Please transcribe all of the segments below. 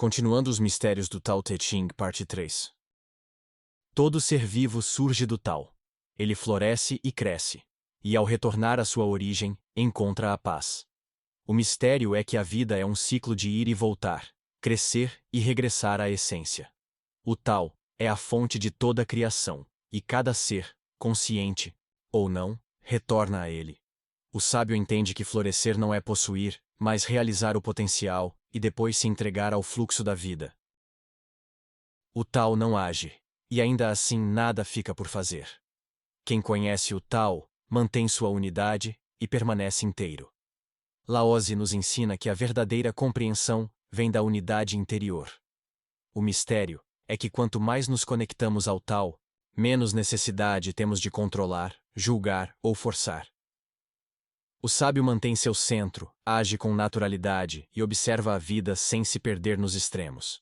Continuando os mistérios do Tao Te Ching, parte 3. Todo ser vivo surge do Tao. Ele floresce e cresce, e ao retornar à sua origem, encontra a paz. O mistério é que a vida é um ciclo de ir e voltar, crescer e regressar à essência. O Tao é a fonte de toda a criação, e cada ser, consciente ou não, retorna a ele. O sábio entende que florescer não é possuir, mas realizar o potencial e depois se entregar ao fluxo da vida. O Tao não age, e ainda assim nada fica por fazer. Quem conhece o Tao mantém sua unidade e permanece inteiro. Laozi nos ensina que a verdadeira compreensão vem da unidade interior. O mistério é que quanto mais nos conectamos ao Tao, menos necessidade temos de controlar, julgar ou forçar. O sábio mantém seu centro, age com naturalidade e observa a vida sem se perder nos extremos.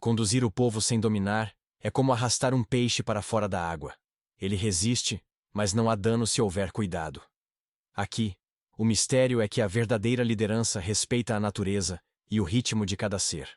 Conduzir o povo sem dominar é como arrastar um peixe para fora da água. Ele resiste, mas não há dano se houver cuidado. Aqui, o mistério é que a verdadeira liderança respeita a natureza e o ritmo de cada ser.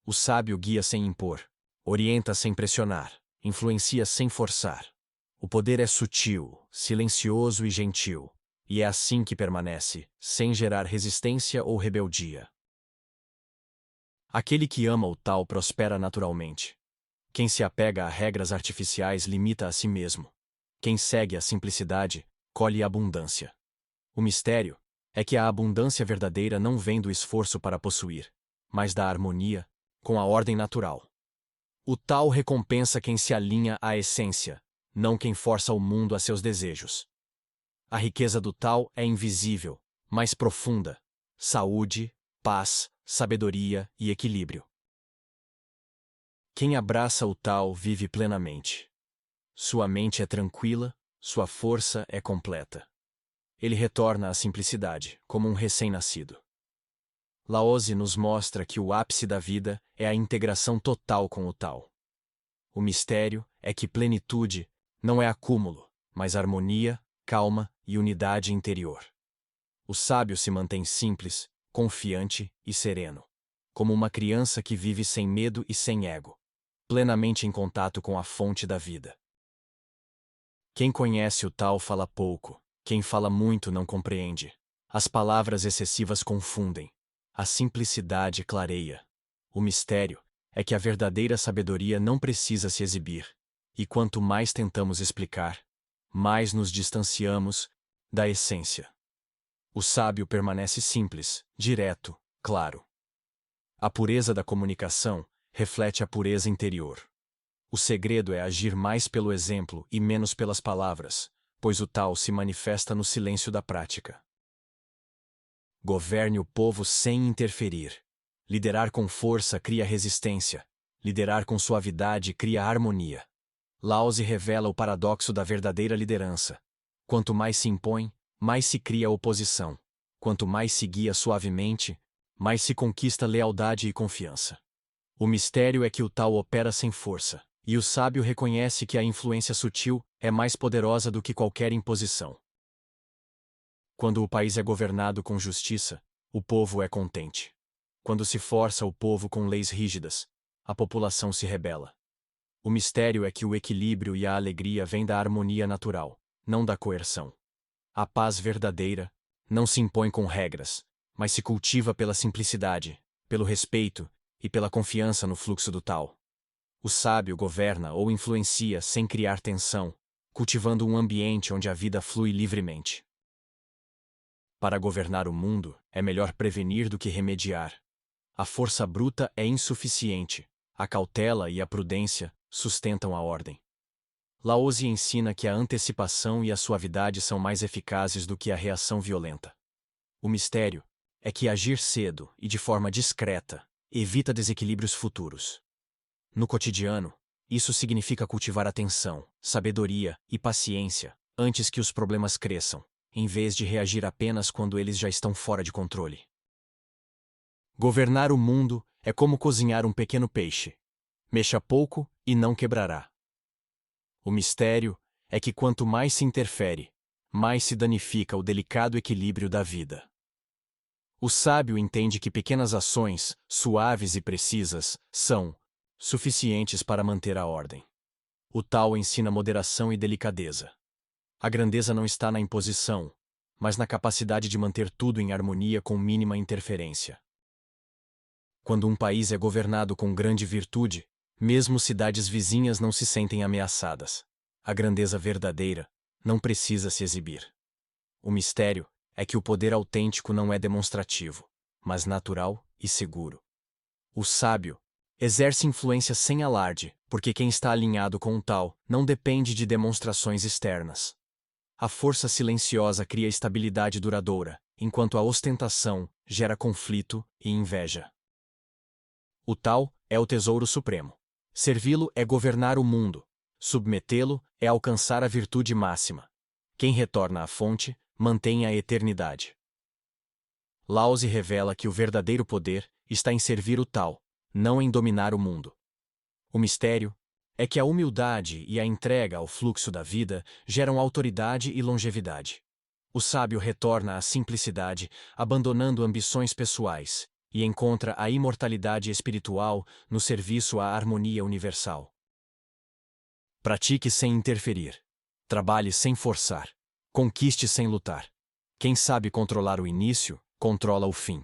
O sábio guia sem impor, orienta sem pressionar, influencia sem forçar. O poder é sutil, silencioso e gentil, e é assim que permanece, sem gerar resistência ou rebeldia. Aquele que ama o Tao prospera naturalmente. Quem se apega a regras artificiais limita a si mesmo. Quem segue a simplicidade, colhe abundância. O mistério é que a abundância verdadeira não vem do esforço para possuir, mas da harmonia com a ordem natural. O Tao recompensa quem se alinha à essência, não quem força o mundo a seus desejos. A riqueza do Tao é invisível, mas profunda: saúde, paz, sabedoria e equilíbrio. Quem abraça o Tao vive plenamente. Sua mente é tranquila, sua força é completa. Ele retorna à simplicidade, como um recém-nascido. Laozi nos mostra que o ápice da vida é a integração total com o Tao. O mistério é que plenitude não é acúmulo, mas harmonia, calma e unidade interior. O sábio se mantém simples, confiante e sereno, como uma criança que vive sem medo e sem ego, plenamente em contato com a fonte da vida. Quem conhece o Tao fala pouco, quem fala muito não compreende. As palavras excessivas confundem, a simplicidade clareia. O mistério é que a verdadeira sabedoria não precisa se exibir, e quanto mais tentamos explicar, mais nos distanciamos da essência. O sábio permanece simples, direto, claro. A pureza da comunicação reflete a pureza interior. O segredo é agir mais pelo exemplo e menos pelas palavras, pois o Tao se manifesta no silêncio da prática. Governe o povo sem interferir. Liderar com força cria resistência. Liderar com suavidade cria harmonia. Laozi revela o paradoxo da verdadeira liderança. Quanto mais se impõe, mais se cria oposição. Quanto mais se guia suavemente, mais se conquista lealdade e confiança. O mistério é que o Tao opera sem força, e o sábio reconhece que a influência sutil é mais poderosa do que qualquer imposição. Quando o país é governado com justiça, o povo é contente. Quando se força o povo com leis rígidas, a população se rebela. O mistério é que o equilíbrio e a alegria vêm da harmonia natural, não da coerção. A paz verdadeira não se impõe com regras, mas se cultiva pela simplicidade, pelo respeito e pela confiança no fluxo do Tao. O sábio governa ou influencia sem criar tensão, cultivando um ambiente onde a vida flui livremente. Para governar o mundo, é melhor prevenir do que remediar. A força bruta é insuficiente, a cautela e a prudência sustentam a ordem. Laozi ensina que a antecipação e a suavidade são mais eficazes do que a reação violenta. O mistério é que agir cedo e de forma discreta evita desequilíbrios futuros. No cotidiano, isso significa cultivar atenção, sabedoria e paciência antes que os problemas cresçam, em vez de reagir apenas quando eles já estão fora de controle. Governar o mundo é como cozinhar um pequeno peixe. Mexa pouco e não quebrará. O mistério é que quanto mais se interfere, mais se danifica o delicado equilíbrio da vida. O sábio entende que pequenas ações, suaves e precisas, são suficientes para manter a ordem. O Tao ensina moderação e delicadeza. A grandeza não está na imposição, mas na capacidade de manter tudo em harmonia com mínima interferência. Quando um país é governado com grande virtude, mesmo cidades vizinhas não se sentem ameaçadas. A grandeza verdadeira não precisa se exibir. O mistério é que o poder autêntico não é demonstrativo, mas natural e seguro. O sábio exerce influência sem alarde, porque quem está alinhado com o Tao não depende de demonstrações externas. A força silenciosa cria estabilidade duradoura, enquanto a ostentação gera conflito e inveja. O Tao é o tesouro supremo. Servi-lo é governar o mundo. Submetê-lo é alcançar a virtude máxima. Quem retorna à fonte, mantém a eternidade. Laozi revela que o verdadeiro poder está em servir o Tao, não em dominar o mundo. O mistério é que a humildade e a entrega ao fluxo da vida geram autoridade e longevidade. O sábio retorna à simplicidade, abandonando ambições pessoais, e encontra a imortalidade espiritual no serviço à harmonia universal. Pratique sem interferir. Trabalhe sem forçar. Conquiste sem lutar. Quem sabe controlar o início, controla o fim.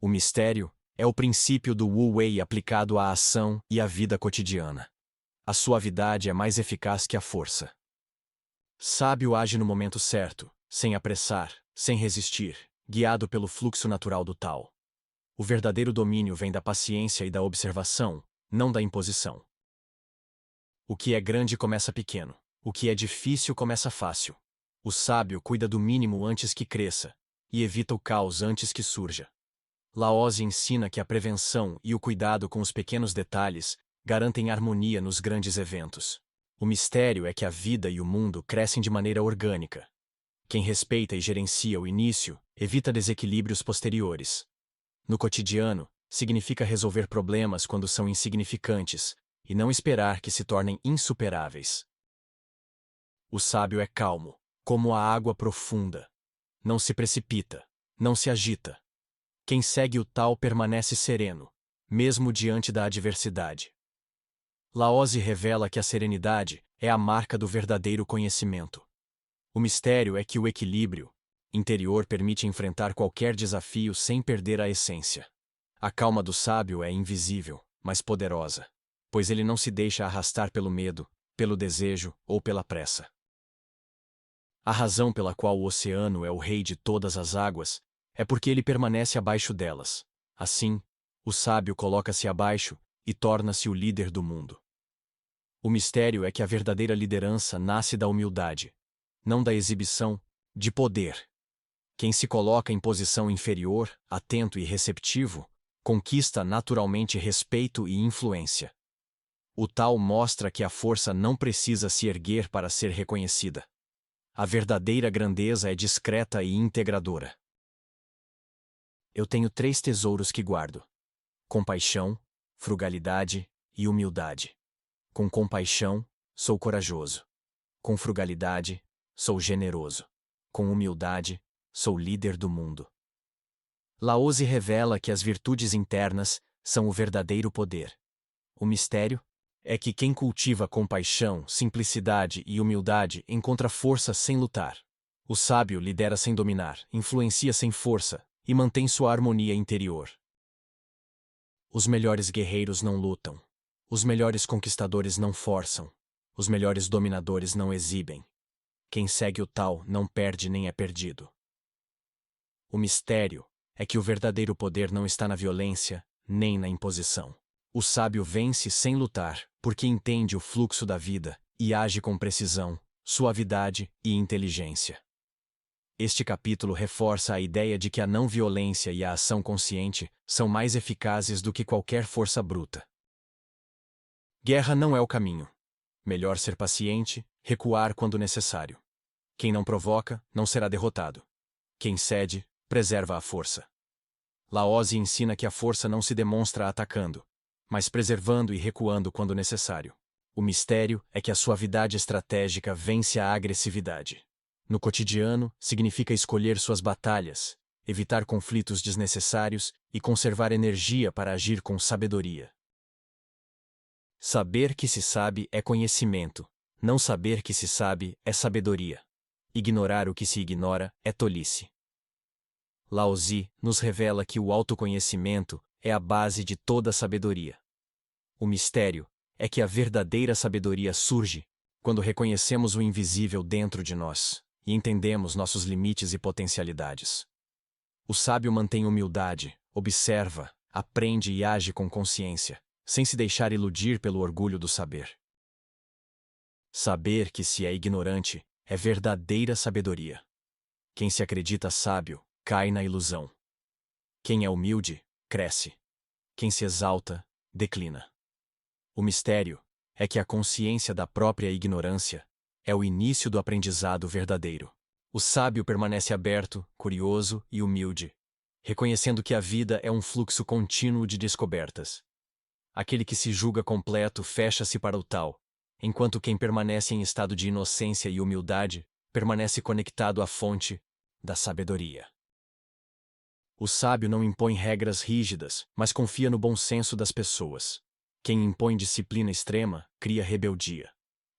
O mistério é o princípio do Wu Wei aplicado à ação e à vida cotidiana. A suavidade é mais eficaz que a força. Sábio age no momento certo, sem apressar, sem resistir, guiado pelo fluxo natural do Tao. O verdadeiro domínio vem da paciência e da observação, não da imposição. O que é grande começa pequeno. O que é difícil começa fácil. O sábio cuida do mínimo antes que cresça, e evita o caos antes que surja. Laozi ensina que a prevenção e o cuidado com os pequenos detalhes garantem harmonia nos grandes eventos. O mistério é que a vida e o mundo crescem de maneira orgânica. Quem respeita e gerencia o início, evita desequilíbrios posteriores. No cotidiano, significa resolver problemas quando são insignificantes, e não esperar que se tornem insuperáveis. O sábio é calmo, como a água profunda. Não se precipita, não se agita. Quem segue o Tao permanece sereno, mesmo diante da adversidade. Laozi revela que a serenidade é a marca do verdadeiro conhecimento. O mistério é que o equilíbrio interior permite enfrentar qualquer desafio sem perder a essência. A calma do sábio é invisível, mas poderosa, pois ele não se deixa arrastar pelo medo, pelo desejo ou pela pressa. A razão pela qual o oceano é o rei de todas as águas é porque ele permanece abaixo delas. Assim, o sábio coloca-se abaixo e torna-se o líder do mundo. O mistério é que a verdadeira liderança nasce da humildade, não da exibição de poder. Quem se coloca em posição inferior, atento e receptivo, conquista naturalmente respeito e influência. O Tao mostra que a força não precisa se erguer para ser reconhecida. A verdadeira grandeza é discreta e integradora. Eu tenho 3 tesouros que guardo: compaixão, frugalidade e humildade. Com compaixão, sou corajoso. Com frugalidade, sou generoso. Com humildade, sou líder do mundo. Laozi revela que as virtudes internas são o verdadeiro poder. O mistério é que quem cultiva compaixão, simplicidade e humildade encontra força sem lutar. O sábio lidera sem dominar, influencia sem força e mantém sua harmonia interior. Os melhores guerreiros não lutam. Os melhores conquistadores não forçam. Os melhores dominadores não exibem. Quem segue o Tao não perde nem é perdido. O mistério é que o verdadeiro poder não está na violência, nem na imposição. O sábio vence sem lutar, porque entende o fluxo da vida e age com precisão, suavidade e inteligência. Este capítulo reforça a ideia de que a não-violência e a ação consciente são mais eficazes do que qualquer força bruta. Guerra não é o caminho. Melhor ser paciente, recuar quando necessário. Quem não provoca, não será derrotado. Quem cede, preserva a força. Laozi ensina que a força não se demonstra atacando, mas preservando e recuando quando necessário. O mistério é que a suavidade estratégica vence a agressividade. No cotidiano, significa escolher suas batalhas, evitar conflitos desnecessários e conservar energia para agir com sabedoria. Saber que se sabe é conhecimento, não saber que se sabe é sabedoria. Ignorar o que se ignora é tolice. Lao Tzu nos revela que o autoconhecimento é a base de toda sabedoria. O mistério é que a verdadeira sabedoria surge quando reconhecemos o invisível dentro de nós e entendemos nossos limites e potencialidades. O sábio mantém humildade, observa, aprende e age com consciência, sem se deixar iludir pelo orgulho do saber. Saber que se é ignorante é verdadeira sabedoria. Quem se acredita sábio cai na ilusão. Quem é humilde, cresce. Quem se exalta, declina. O mistério é que a consciência da própria ignorância é o início do aprendizado verdadeiro. O sábio permanece aberto, curioso e humilde, reconhecendo que a vida é um fluxo contínuo de descobertas. Aquele que se julga completo fecha-se para o tal, enquanto quem permanece em estado de inocência e humildade permanece conectado à fonte da sabedoria. O sábio não impõe regras rígidas, mas confia no bom senso das pessoas. Quem impõe disciplina extrema, cria rebeldia.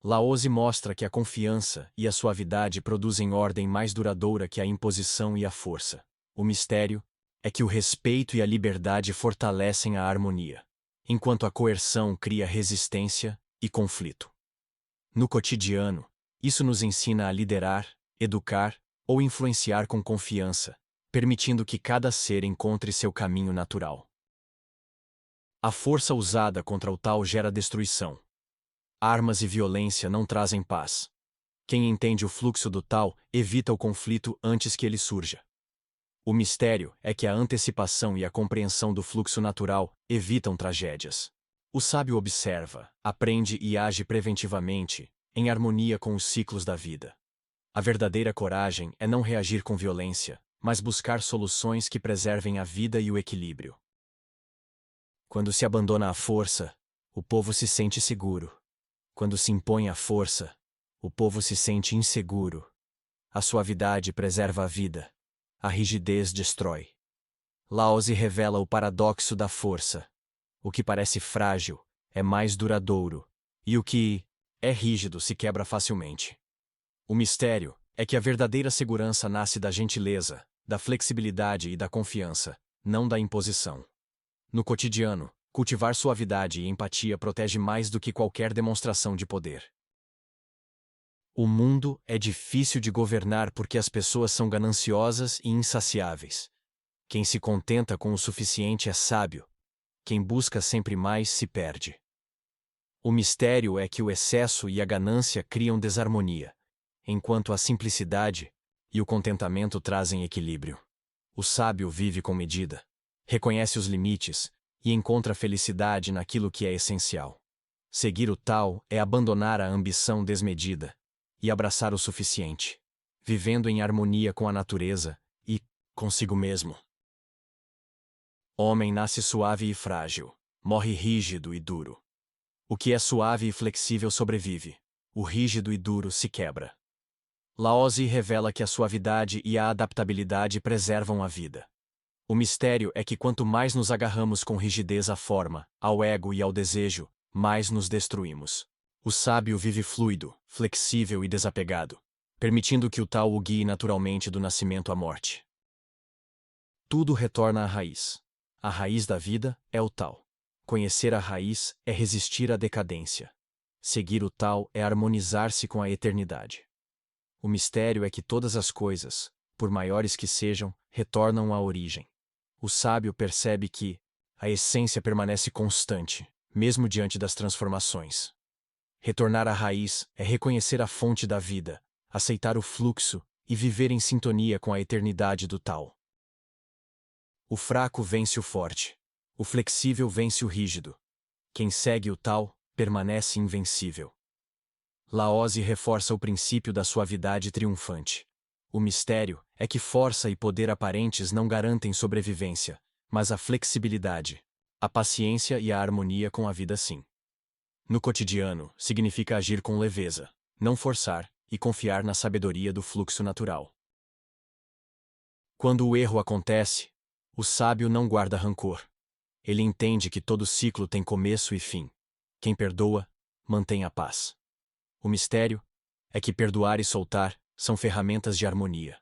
Lao Tzu mostra que a confiança e a suavidade produzem ordem mais duradoura que a imposição e a força. O mistério é que o respeito e a liberdade fortalecem a harmonia, enquanto a coerção cria resistência e conflito. No cotidiano, isso nos ensina a liderar, educar ou influenciar com confiança, permitindo que cada ser encontre seu caminho natural. A força usada contra o tal gera destruição. Armas e violência não trazem paz. Quem entende o fluxo do tal evita o conflito antes que ele surja. O mistério é que a antecipação e a compreensão do fluxo natural evitam tragédias. O sábio observa, aprende e age preventivamente, em harmonia com os ciclos da vida. A verdadeira coragem é não reagir com violência, mas buscar soluções que preservem a vida e o equilíbrio. Quando se abandona a força, o povo se sente seguro. Quando se impõe a força, o povo se sente inseguro. A suavidade preserva a vida. A rigidez destrói. Lao Tzu revela o paradoxo da força. O que parece frágil é mais duradouro, e o que é rígido se quebra facilmente. O mistério é que a verdadeira segurança nasce da gentileza, da flexibilidade e da confiança, não da imposição. No cotidiano, cultivar suavidade e empatia protege mais do que qualquer demonstração de poder. O mundo é difícil de governar porque as pessoas são gananciosas e insaciáveis. Quem se contenta com o suficiente é sábio. Quem busca sempre mais se perde. O mistério é que o excesso e a ganância criam desarmonia, enquanto a simplicidade e o contentamento trazem equilíbrio. O sábio vive com medida, reconhece os limites e encontra felicidade naquilo que é essencial. Seguir o tal é abandonar a ambição desmedida e abraçar o suficiente, vivendo em harmonia com a natureza e consigo mesmo. Homem nasce suave e frágil, morre rígido e duro. O que é suave e flexível sobrevive, o rígido e duro se quebra. Lao Tzu revela que a suavidade e a adaptabilidade preservam a vida. O mistério é que quanto mais nos agarramos com rigidez à forma, ao ego e ao desejo, mais nos destruímos. O sábio vive fluido, flexível e desapegado, permitindo que o tal o guie naturalmente do nascimento à morte. Tudo retorna à raiz. A raiz da vida é o tal. Conhecer a raiz é resistir à decadência. Seguir o tal é harmonizar-se com a eternidade. O mistério é que todas as coisas, por maiores que sejam, retornam à origem. O sábio percebe que a essência permanece constante, mesmo diante das transformações. Retornar à raiz é reconhecer a fonte da vida, aceitar o fluxo e viver em sintonia com a eternidade do tal. O fraco vence o forte. O flexível vence o rígido. Quem segue o tal, permanece invencível. Lao Tzu reforça o princípio da suavidade triunfante. O mistério é que força e poder aparentes não garantem sobrevivência, mas a flexibilidade, a paciência e a harmonia com a vida sim. No cotidiano, significa agir com leveza, não forçar e confiar na sabedoria do fluxo natural. Quando o erro acontece, o sábio não guarda rancor. Ele entende que todo ciclo tem começo e fim. Quem perdoa, mantém a paz. O mistério é que perdoar e soltar são ferramentas de harmonia.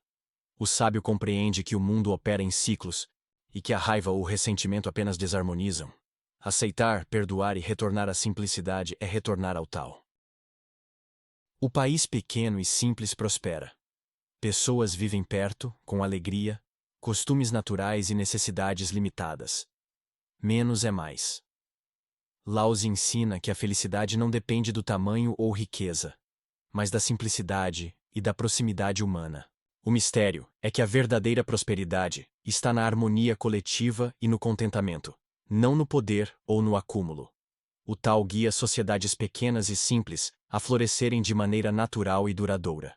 O sábio compreende que o mundo opera em ciclos e que a raiva ou o ressentimento apenas desarmonizam. Aceitar, perdoar e retornar à simplicidade é retornar ao tal. O país pequeno e simples prospera. Pessoas vivem perto, com alegria, costumes naturais e necessidades limitadas. Menos é mais. Laozi ensina que a felicidade não depende do tamanho ou riqueza, mas da simplicidade e da proximidade humana. O mistério é que a verdadeira prosperidade está na harmonia coletiva e no contentamento, não no poder ou no acúmulo. O tal guia sociedades pequenas e simples a florescerem de maneira natural e duradoura.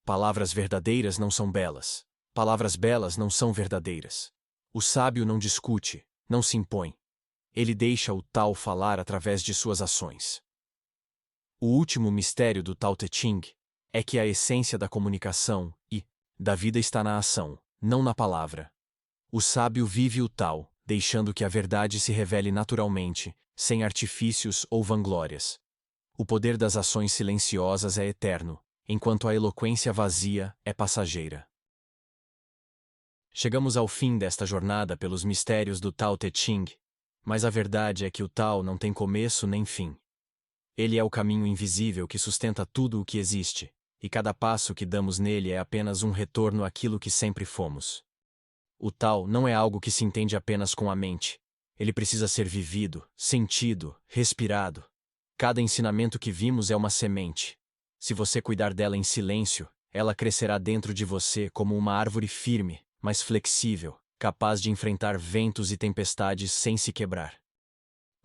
Palavras verdadeiras não são belas. Palavras belas não são verdadeiras. O sábio não discute, não se impõe. Ele deixa o Tao falar através de suas ações. O último mistério do Tao Te Ching é que a essência da comunicação e da vida está na ação, não na palavra. O sábio vive o Tao, deixando que a verdade se revele naturalmente, sem artifícios ou vanglórias. O poder das ações silenciosas é eterno, enquanto a eloquência vazia é passageira. Chegamos ao fim desta jornada pelos mistérios do Tao Te Ching, mas a verdade é que o Tao não tem começo nem fim. Ele é o caminho invisível que sustenta tudo o que existe, e cada passo que damos nele é apenas um retorno àquilo que sempre fomos. O Tao não é algo que se entende apenas com a mente. Ele precisa ser vivido, sentido, respirado. Cada ensinamento que vimos é uma semente. Se você cuidar dela em silêncio, ela crescerá dentro de você como uma árvore firme, mas flexível, capaz de enfrentar ventos e tempestades sem se quebrar.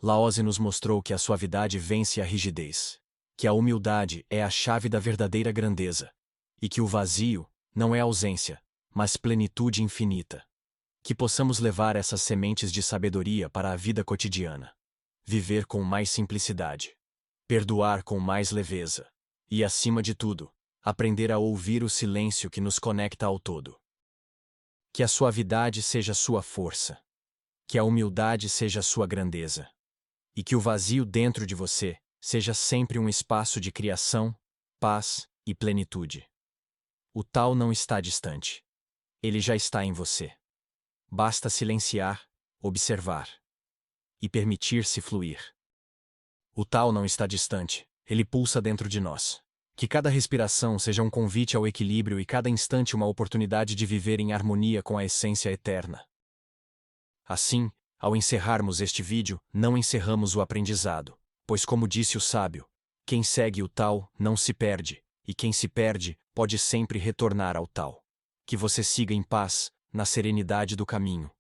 Laozi nos mostrou que a suavidade vence a rigidez, que a humildade é a chave da verdadeira grandeza, e que o vazio não é ausência, mas plenitude infinita. Que possamos levar essas sementes de sabedoria para a vida cotidiana. Viver com mais simplicidade. Perdoar com mais leveza. E, acima de tudo, aprender a ouvir o silêncio que nos conecta ao todo. Que a suavidade seja sua força. Que a humildade seja sua grandeza. E que o vazio dentro de você seja sempre um espaço de criação, paz e plenitude. O Tao não está distante. Ele já está em você. Basta silenciar, observar e permitir-se fluir. O Tao não está distante, ele pulsa dentro de nós. Que cada respiração seja um convite ao equilíbrio e cada instante uma oportunidade de viver em harmonia com a essência eterna. Assim, ao encerrarmos este vídeo, não encerramos o aprendizado, pois como disse o sábio, quem segue o Tao não se perde, e quem se perde pode sempre retornar ao Tao. Que você siga em paz, na serenidade do caminho.